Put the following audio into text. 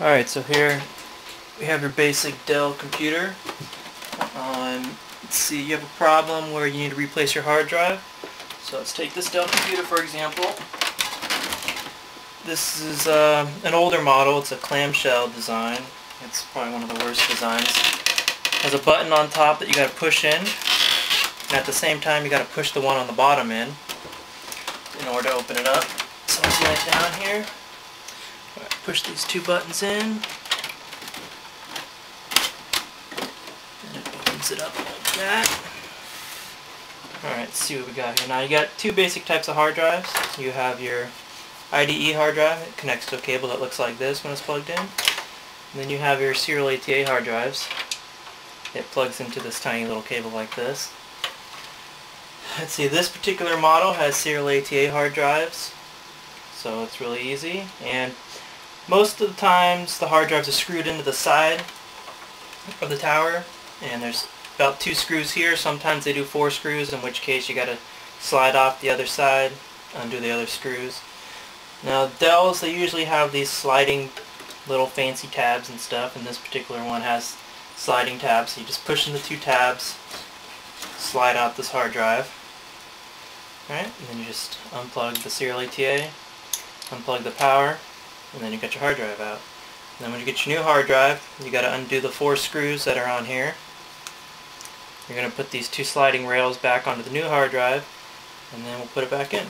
Alright, so here we have your basic Dell computer. Let's see, you have a problem where you need to replace your hard drive. So let's take this Dell computer for example. This is an older model. It's a clamshell design. It's probably one of the worst designs. It has a button on top that you got to push in, and at the same time you got to push the one on the bottom in order to open it up. So let's lay it down here. Push these two buttons in, and it opens it up like that. Alright, let's see what we got here. Now you got two basic types of hard drives. You have your IDE hard drive. It connects to a cable that looks like this when it's plugged in. And then you have your serial ATA hard drives. It plugs into this tiny little cable like this. Let's see, this particular model has serial ATA hard drives, so it's really easy. And most of the times the hard drives are screwed into the side of the tower, and there's about 2 screws here. Sometimes they do 4 screws, in which case you gotta slide off the other side, undo the other screws. Now Dells, they usually have these sliding little fancy tabs and stuff, and this particular one has sliding tabs, so you just push in the 2 tabs, slide out this hard drive. Alright, and then you just unplug the serial ATA, unplug the power, and then you got your hard drive out. And then when you get your new hard drive, you got to undo the 4 screws that are on here. You're going to put these 2 sliding rails back onto the new hard drive, and then we'll put it back in.